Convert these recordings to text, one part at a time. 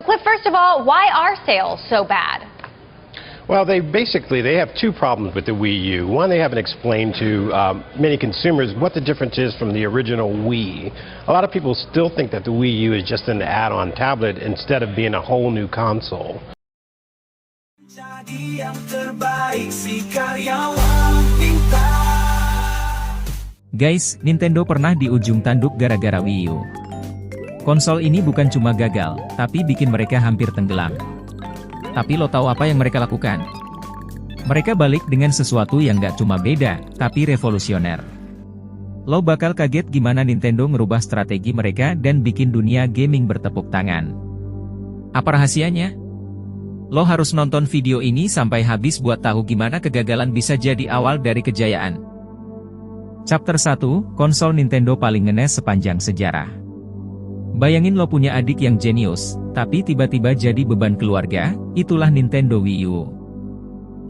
Cliff, first of all, why are sales so bad? Well, they have two problems with the Wii U. One, they haven't explained to many consumers what the difference is from the original Wii. A lot of people still think that the Wii U is just an add-on tablet instead of being a whole new console. Jadi yang terbaik si karyawan pintar. Guys, Nintendo pernah di ujung tanduk gara-gara Wii U. Konsol ini bukan cuma gagal, tapi bikin mereka hampir tenggelam. Tapi lo tahu apa yang mereka lakukan? Mereka balik dengan sesuatu yang gak cuma beda, tapi revolusioner. Lo bakal kaget gimana Nintendo ngerubah strategi mereka dan bikin dunia gaming bertepuk tangan. Apa rahasianya? Lo harus nonton video ini sampai habis buat tahu gimana kegagalan bisa jadi awal dari kejayaan. Chapter 1, konsol Nintendo paling ngenes sepanjang sejarah. Bayangin lo punya adik yang jenius, tapi tiba-tiba jadi beban keluarga, itulah Nintendo Wii U.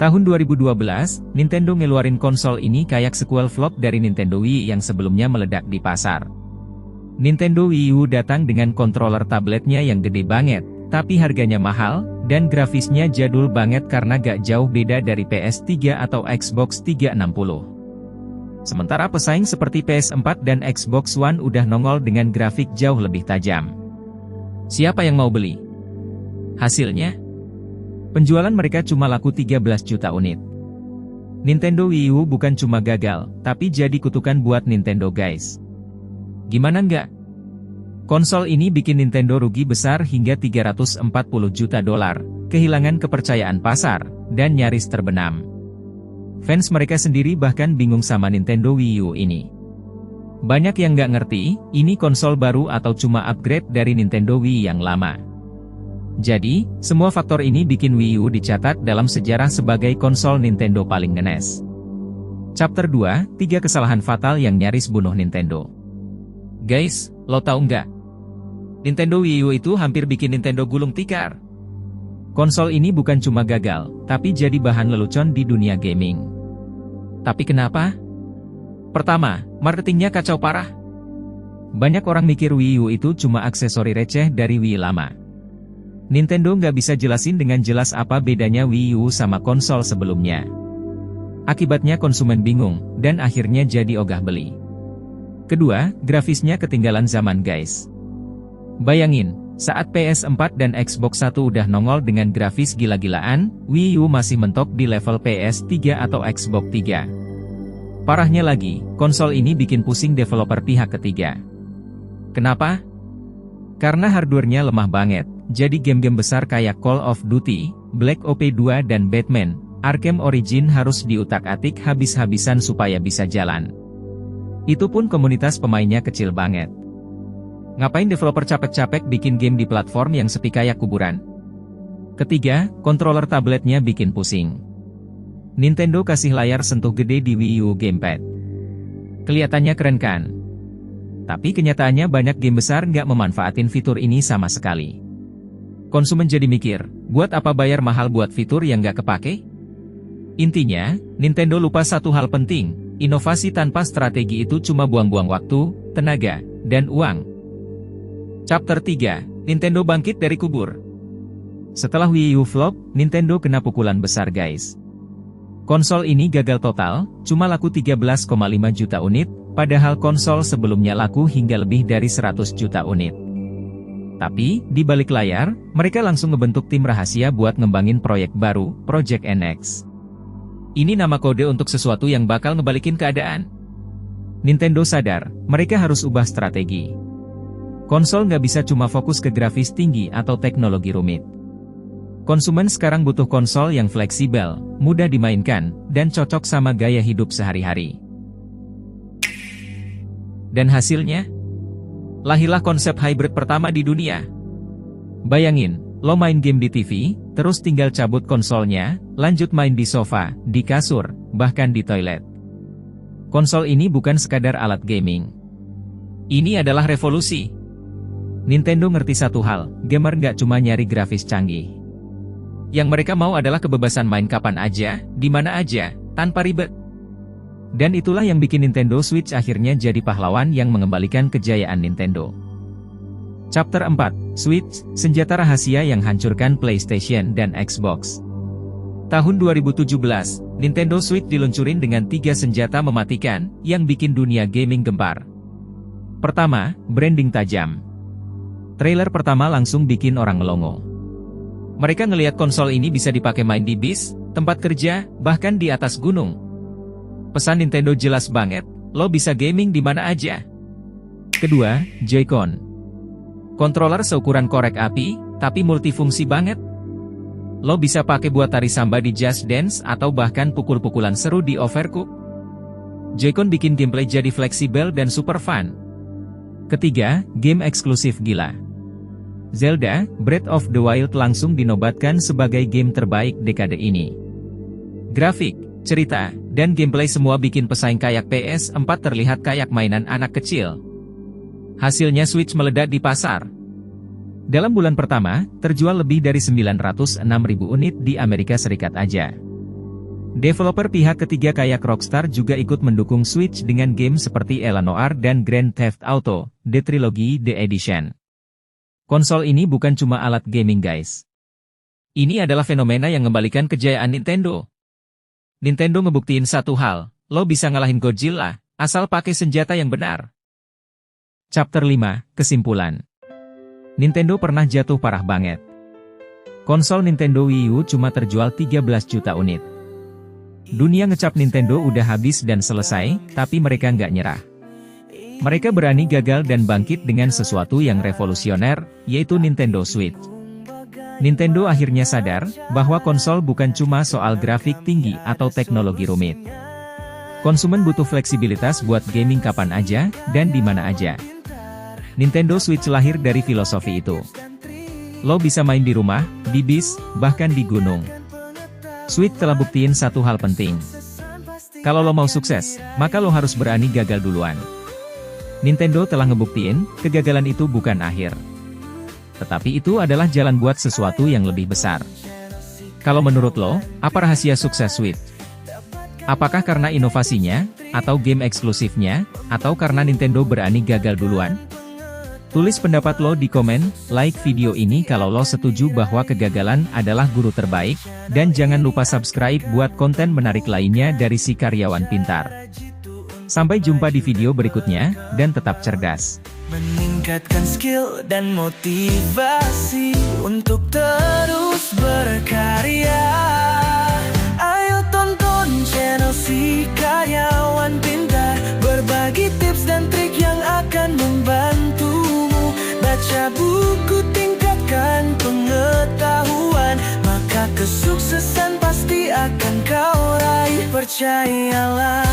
Tahun 2012, Nintendo ngeluarin konsol ini kayak sequel flop dari Nintendo Wii yang sebelumnya meledak di pasar. Nintendo Wii U datang dengan controller tabletnya yang gede banget, tapi harganya mahal, dan grafisnya jadul banget karena gak jauh beda dari PS3 atau Xbox 360. Sementara pesaing seperti PS4 dan Xbox One udah nongol dengan grafik jauh lebih tajam. Siapa yang mau beli? Hasilnya? Penjualan mereka cuma laku 13 juta unit. Nintendo Wii U bukan cuma gagal, tapi jadi kutukan buat Nintendo guys. Gimana nggak? Konsol ini bikin Nintendo rugi besar hingga 340 juta dolar, kehilangan kepercayaan pasar, dan nyaris terbenam. Fans mereka sendiri bahkan bingung sama Nintendo Wii U ini. Banyak yang nggak ngerti, ini konsol baru atau cuma upgrade dari Nintendo Wii yang lama. Jadi, semua faktor ini bikin Wii U dicatat dalam sejarah sebagai konsol Nintendo paling ngenes. Chapter 2, 3 kesalahan fatal yang nyaris bunuh Nintendo. Guys, lo tahu nggak? Nintendo Wii U itu hampir bikin Nintendo gulung tikar. Konsol ini bukan cuma gagal, tapi jadi bahan lelucon di dunia gaming. Tapi kenapa? Pertama, marketingnya kacau parah. Banyak orang mikir Wii U itu cuma aksesori receh dari Wii lama. Nintendo nggak bisa jelasin dengan jelas apa bedanya Wii U sama konsol sebelumnya. Akibatnya konsumen bingung, dan akhirnya jadi ogah beli. Kedua, grafisnya ketinggalan zaman guys. Bayangin, saat PS4 dan Xbox One udah nongol dengan grafis gila-gilaan, Wii U masih mentok di level PS3 atau Xbox 3. Parahnya lagi, konsol ini bikin pusing developer pihak ketiga. Kenapa? Karena hardware-nya lemah banget, jadi game-game besar kayak Call of Duty, Black Ops 2 dan Batman, Arkham Origin harus diutak-atik habis-habisan supaya bisa jalan. Itu pun komunitas pemainnya kecil banget. Ngapain developer capek-capek bikin game di platform yang sepi kayak kuburan? Ketiga, controller tabletnya bikin pusing. Nintendo kasih layar sentuh gede di Wii U gamepad. Kelihatannya keren kan? Tapi kenyataannya banyak game besar nggak memanfaatin fitur ini sama sekali. Konsumen jadi mikir, buat apa bayar mahal buat fitur yang nggak kepake? Intinya, Nintendo lupa satu hal penting, inovasi tanpa strategi itu cuma buang-buang waktu, tenaga, dan uang. Chapter 3, Nintendo bangkit dari kubur. Setelah Wii U flop, Nintendo kena pukulan besar guys. Konsol ini gagal total, cuma laku 13,5 juta unit, padahal konsol sebelumnya laku hingga lebih dari 100 juta unit. Tapi, di balik layar, mereka langsung ngebentuk tim rahasia buat ngembangin proyek baru, Project NX. Ini nama kode untuk sesuatu yang bakal ngebalikin keadaan. Nintendo sadar, mereka harus ubah strategi. Konsol nggak bisa cuma fokus ke grafis tinggi atau teknologi rumit. Konsumen sekarang butuh konsol yang fleksibel, mudah dimainkan, dan cocok sama gaya hidup sehari-hari. Dan hasilnya? Lahirlah konsep hybrid pertama di dunia. Bayangin, lo main game di TV, terus tinggal cabut konsolnya, lanjut main di sofa, di kasur, bahkan di toilet. Konsol ini bukan sekadar alat gaming. Ini adalah revolusi. Nintendo ngerti satu hal, gamer nggak cuma nyari grafis canggih. Yang mereka mau adalah kebebasan main kapan aja, di mana aja, tanpa ribet. Dan itulah yang bikin Nintendo Switch akhirnya jadi pahlawan yang mengembalikan kejayaan Nintendo. Chapter 4, Switch, senjata rahasia yang hancurkan PlayStation dan Xbox. Tahun 2017, Nintendo Switch diluncurin dengan 3 senjata mematikan, yang bikin dunia gaming gempar. Pertama, branding tajam. Trailer pertama langsung bikin orang melongo. Mereka ngelihat konsol ini bisa dipakai main di bis, tempat kerja, bahkan di atas gunung. Pesan Nintendo jelas banget, lo bisa gaming di mana aja. Kedua, Joy-Con. Controller seukuran korek api, tapi multifungsi banget. Lo bisa pakai buat tari samba di Just Dance atau bahkan pukul-pukulan seru di Overcooked. Joy-Con bikin gameplay jadi fleksibel dan super fun. Ketiga, game eksklusif gila. Zelda, Breath of the Wild langsung dinobatkan sebagai game terbaik dekade ini. Grafik, cerita, dan gameplay semua bikin pesaing kayak PS4 terlihat kayak mainan anak kecil. Hasilnya Switch meledak di pasar. Dalam bulan pertama, terjual lebih dari 906.000 unit di Amerika Serikat aja. Developer pihak ketiga kayak Rockstar juga ikut mendukung Switch dengan game seperti Eleanor dan Grand Theft Auto, The Trilogy The Edition. Konsol ini bukan cuma alat gaming guys. Ini adalah fenomena yang mengembalikan kejayaan Nintendo. Nintendo ngebuktiin satu hal, lo bisa ngalahin Godzilla, asal pakai senjata yang benar. Chapter 5, Kesimpulan. Nintendo pernah jatuh parah banget. Konsol Nintendo Wii U cuma terjual 13 juta unit. Dunia ngecap Nintendo udah habis dan selesai, tapi mereka nggak nyerah. Mereka berani gagal dan bangkit dengan sesuatu yang revolusioner, yaitu Nintendo Switch. Nintendo akhirnya sadar, bahwa konsol bukan cuma soal grafik tinggi atau teknologi rumit. Konsumen butuh fleksibilitas buat gaming kapan aja, dan di mana aja. Nintendo Switch lahir dari filosofi itu. Lo bisa main di rumah, di bis, bahkan di gunung. Switch telah buktiin satu hal penting. Kalau lo mau sukses, maka lo harus berani gagal duluan. Nintendo telah ngebuktiin, kegagalan itu bukan akhir. Tetapi itu adalah jalan buat sesuatu yang lebih besar. Kalau menurut lo, apa rahasia sukses Switch? Apakah karena inovasinya, atau game eksklusifnya, atau karena Nintendo berani gagal duluan? Tulis pendapat lo di komen, like video ini kalau lo setuju bahwa kegagalan adalah guru terbaik, dan jangan lupa subscribe buat konten menarik lainnya dari si karyawan pintar. Sampai jumpa di video berikutnya, dan tetap cerdas. Meningkatkan skill dan motivasi untuk terus berkarya. Ayo tonton channel si karyawan pintar, berbagi tips dan trik yang akan membantumu. Baca buku, tingkatkan pengetahuan, maka kesuksesan pasti akan kau raih, percayalah.